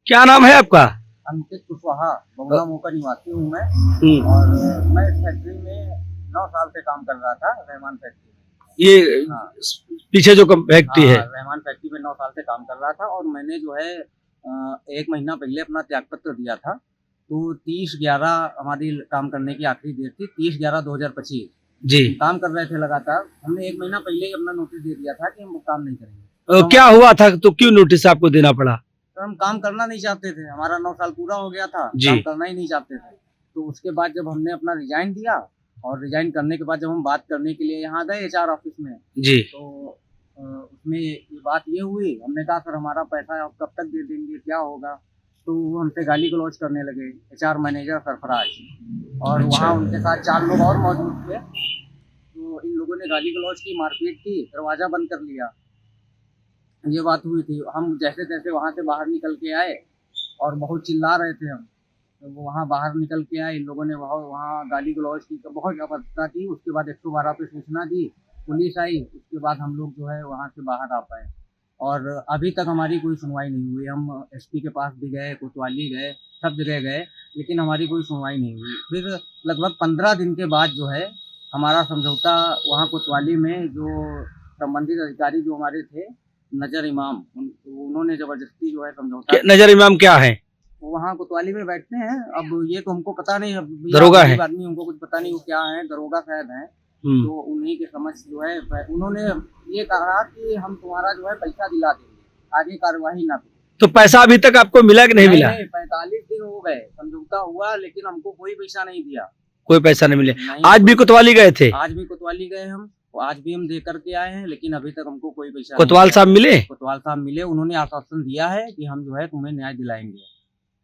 क्या नाम है आपका? अंकित कुशवाहा, बगुला मुँह का निवासी हूँ मैं। हम्म। और मैं इस फैक्ट्री में 9 साल से काम कर रहा था, रहमान फैक्ट्री में। ये हाँ, पीछे जो फैक्ट्री हाँ, है। हाँ, रहमान फैक्ट्री में 9 साल से काम कर रहा था और मैंने जो है 1 महीना पहले अपना त्यागपत्र दिया था। तो 30/11 हमारी काम करने की आखिरी डेट थी, 30/11/2025। जी। हम काम कर रहे थे लगातार। हमने 1 महीना पहले ही अपना नोटिस दे दिया था कि हम वो काम नहीं करेंगे। तो क्या हुआ था तो क्यों नोटिस आपको देना पड़ा? हम काम करना नहीं चाहते थे, हमारा 9 साल पूरा हो गया था, जी। काम करना ही नहीं चाहते थे। तो उसके बाद जब हमने अपना रिज़ाइन दिया और रिज़ाइन करने के बाद जब हम बात करने के लिए यहाँ गए एचआर ऑफिस में, जी। तो उसमें ये बात ये हुई, हमने कहा सर हमारा पैसा आप कब तक दे देंगे, क्या होगा? तो वो हमसे गाली गलौज करने लगे, एचआर मैनेजर सरफराज। और अच्छा। वहाँ उनके साथ 4 लोग और मौजूद थे। तो इन लोगों ने गाली गलौज की, मारपीट की, दरवाज़ा बंद कर लिया। ये बात हुई थी। हम जैसे-तैसे वहाँ से बाहर निकल के आए और बहुत चिल्ला रहे थे हम। तो वो वहाँ बाहर निकल के आए, इन लोगों ने वहाँ गाली-गलौज की, तो बहुत अभद्रता की। उसके बाद 112 पे सूचना दी, पुलिस आई, उसके बाद हम लोग जो है वहाँ से बाहर आ पाए। और अभी तक हमारी कोई सुनवाई नहीं हुई। हम एसपी के पास भी गए, कोतवाली गए, सब जगह गए, लेकिन हमारी कोई सुनवाई नहीं हुई। फिर लगभग 15 दिन के बाद जो है हमारा समझौता वहाँ कोतवाली में जो संबंधित अधिकारी जो हमारे थे, नजर इमाम, उन्होंने जबरदस्ती जो है समझौता। नजर इमाम क्या है? वो वहाँ कोतवाली में बैठते हैं। अब ये तो हमको पता नहीं, अब दरोगा है? गरीब आदमी, हमको कुछ पता नहीं वो क्या है, दरोगा शायद है। तो उन्हीं के समझ जो है उन्होंने ये कहा कि हम तुम्हारा जो है पैसा दिला देंगे, आगे कार्यवाही ना करो। तो पैसा अभी तक आपको मिला कि नहीं मिला? नहीं, 45 दिन हो गए, समझौता हुआ लेकिन हमको कोई पैसा नहीं दिया। कोई पैसा नहीं मिले? नहीं, आज भी कोतवाली गए थे? आज भी कोतवाली गए हम, आज भी हम दे करके आए हैं, लेकिन अभी तक हमको कोई पैसा कोतवाल साहब मिले? कोतवाल साहब मिले, उन्होंने आश्वासन दिया है कि हम जो है तुम्हें न्याय दिलाएंगे।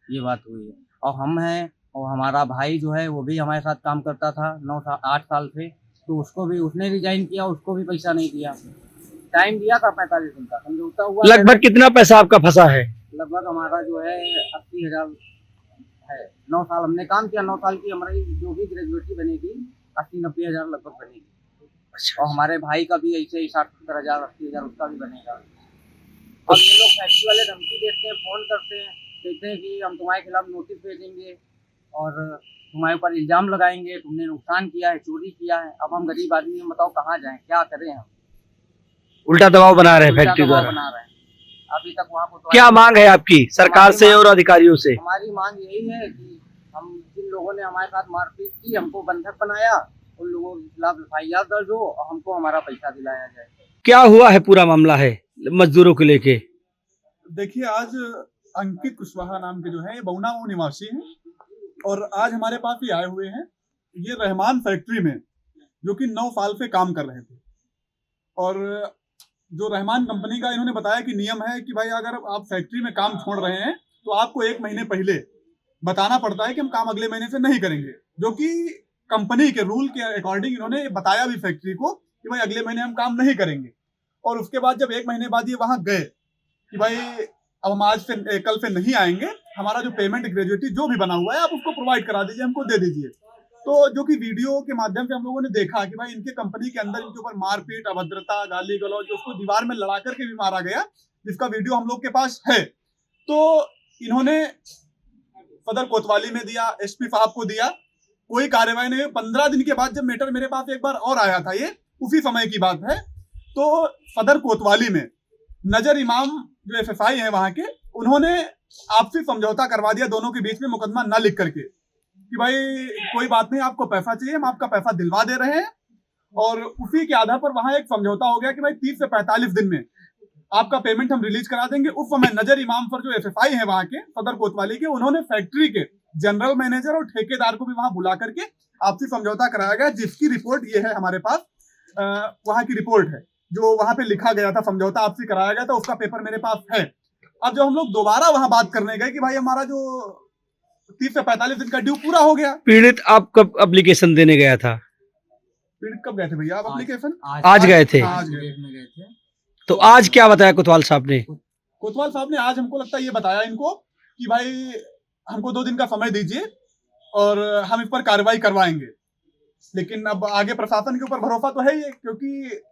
ये बात हुई है। और हम हैं और हमारा भाई जो है वो भी हमारे साथ काम करता था 8 साल से, तो उसको भी, उसने रिजाइन किया, उसको भी पैसा नहीं दिया। टाइम दिया था 45 दिन का, समझौता हुआ। लगभग कितना पैसा आपका फंसा है? लगभग हमारा जो है 80,000 है। 9 साल हमने काम किया, 9 साल की हमारी जो भी ग्रेजुएटी बनेगी 80-90 हज़ार लगभग बनेगी। अच्छा। और हमारे भाई का भी ऐसे ही 60-70 हज़ार, 80 हज़ार उसका भी बनेगा। और ये लोग फैक्ट्री वाले धमकी देते हैं, फोन करते हैं, कहते हैं कि हम तुम्हारे खिलाफ नोटिस भेजेंगे और तुम्हारे ऊपर इल्जाम लगाएंगे, तुमने नुकसान किया है, चोरी किया है। अब हम गरीब आदमी हैं, बताओ कहाँ जाएं, क्या करें हम? उल्टा दबाव बना रहे हैं उल्टा फैक्ट्री दबाव द्वारा। बना रहे हैं। अभी तक वहाँ को क्या मांग है आपकी सरकार से और अधिकारियों से? हमारी मांग यही है कि हम, जिन लोगों ने हमारे साथ मारपीट की, हमको बंधक बनाया, उन लोगों के खिलाफ FIR दर्ज हो और हमको हमारा पैसा दिलाया जाए। क्या हुआ है, पूरा मामला है मजदूरों को लेके? देखिए, आज अंकित कुशवाहा नाम के जो है बगुना मुँह निवासी हैं और आज हमारे पास ही आए हुए हैं। ये रहमान फैक्ट्री में जो कि 9 साल से काम कर रहे थे और जो रहमान कंपनी का इन्होंने बताया कि नियम है कि भाई अगर आप फैक्ट्री में काम छोड़ रहे हैं तो आपको 1 महीने पहले बताना पड़ता है कि हम काम अगले महीने से नहीं करेंगे, जो कि कंपनी के रूल के अकॉर्डिंग इन्होंने बताया भी फैक्ट्री को कि भाई अगले महीने हम काम नहीं करेंगे। और उसके बाद जब 1 महीने बाद ये वहां गए कि भाई अब हम आज से कल से नहीं आएंगे, हमारा जो पेमेंट ग्रेजुएटी जो भी बना हुआ है आप उसको प्रोवाइड करा दीजिए, हमको दे दीजिए। तो जो कि वीडियो के माध्यम से हम लोगों ने देखा कि भाई इनके कंपनी के अंदर इनके ऊपर मारपीट, अभद्रता, गाली गलौज, उसको दीवार में लड़ा करके भी मारा गया, जिसका वीडियो हम लोग के पास है। तो इन्होंने सदर कोतवाली में दिया, एसपी साहब को दिया, कोई कार्यवाही नहीं। 15 दिन के बाद जब मैटर मेरे पास एक बार और आया था, ये उसी समय की बात है, तो सदर कोतवाली में नजर इमाम जो एसएसआई है वहां के, उन्होंने आपसी समझौता करवा दिया दोनों के बीच में, मुकदमा न लिख करके कि भाई कोई बात नहीं, आपको पैसा चाहिए, हम आपका पैसा दिलवा दे रहे हैं। और उसी के आधार पर वहां एक समझौता हो गया कि भाई 30 से 45 दिन में आपका पेमेंट हम रिलीज करा देंगे। उस समय नजर इमाम पर जो एसएसआई है वहां के सदर कोतवाली के, उन्होंने फैक्ट्री के जनरल मैनेजर और ठेकेदार को भी वहां बुला करके आपसी समझौता कराया गया, जिसकी रिपोर्ट ये है हमारे पास। वहां की रिपोर्ट है जो वहां पे लिखा गया था, समझौता आपसी कराया गया था, उसका पेपर मेरे पास है। अब जब हम लोग दोबारा वहां बात करने गए कि भाई हमारा जो 30 से 45 दिन का ड्यू पूरा हो गया। पीड़ित आप कब एप्लीकेशन देने गया था? पीड़ित कब गए थे भैया आप एप्लीकेशन? आज गए थे? आज डेट में गए थे। तो आज क्या बताया कोतवाल साहब ने? कोतवाल साहब ने आज हमको लगता है ये बताया इनको कि भाई हमको 2 दिन का समय दीजिए और हम इस पर कार्रवाई करवाएंगे। लेकिन अब आगे प्रशासन के ऊपर भरोसा तो है ही, क्योंकि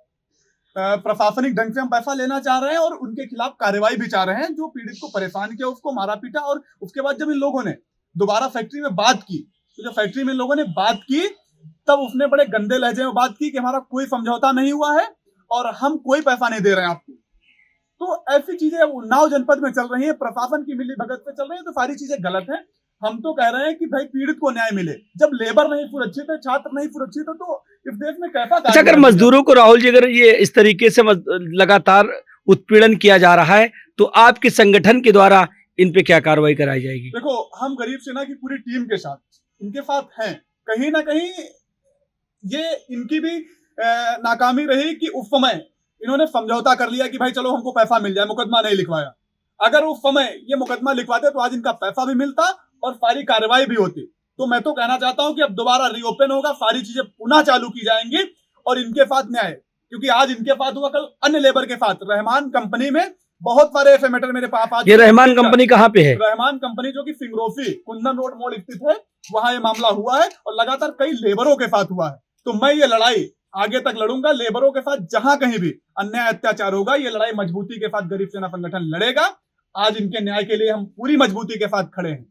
प्रशासनिक ढंग से हम पैसा लेना चाह रहे हैं और उनके खिलाफ कार्रवाई भी चाह रहे हैं। जो पीड़ित को परेशान किया उसको मारा पीटा, और उसके बाद जब इन लोगों ने दोबारा फैक्ट्री में बात की, तो जब फैक्ट्री में इन लोगों ने बात की तब उसने बड़े गंदे लहजे में बात की कि हमारा कोई समझौता नहीं हुआ है और हम कोई पैसा नहीं दे रहे हैं आपको। तो ऐसी चीजें उन्नाव जनपद में चल रही है, प्रशासन की मिली भगत पे चल रही है, तो सारी चीजें गलत है। हम तो कह रहे हैं कि भाई पीड़ित को न्याय मिले। जब लेबर नहीं सुरक्षित है, छात्र नहीं सुरक्षित है, तो इस देश में कैसा अच्छा, अगर मजदूरों को राहुल जी अगर ये इस तरीके से लगातार उत्पीड़न किया जा रहा है तो आपके संगठन के द्वारा इन पे क्या कार्रवाई कराई जाएगी? देखो, हम गरीब सेना की पूरी टीम के साथ इनके साथ हैं। कहीं ना कहीं ये इनकी भी नाकामी रही कि उस समय इन्होंने समझौता कर लिया कि भाई चलो हमको पैसा मिल जाए, मुकदमा नहीं लिखवाया। अगर उस समय ये मुकदमा लिखवाते तो आज इनका पैसा भी मिलता और सारी कार्रवाई भी होती। तो मैं तो कहना चाहता हूं कि अब दोबारा रीओपन होगा, सारी चीजें पुनः चालू की जाएंगी और इनके साथ न्याय, क्योंकि आज इनके साथ हुआ, कल अन्य लेबर के साथ। रहमान कंपनी में बहुत सारे ऐसे मैटर मेरे पास आज। ये रहमान कंपनी कहाँ पे है? रहमान कंपनी जो कि सिंगरोफी कुंदन रोड मोड़ स्थित है, वहां ये मामला हुआ है और लगातार कई लेबरों के साथ हुआ है। तो मैं ये लड़ाई आगे तक लड़ूंगा लेबरों के साथ। जहां कहीं भी अन्याय अत्याचार होगा, ये लड़ाई मजबूती के साथ गरीब सेना संगठन लड़ेगा। आज इनके न्याय के लिए हम पूरी मजबूती के साथ खड़े हैं।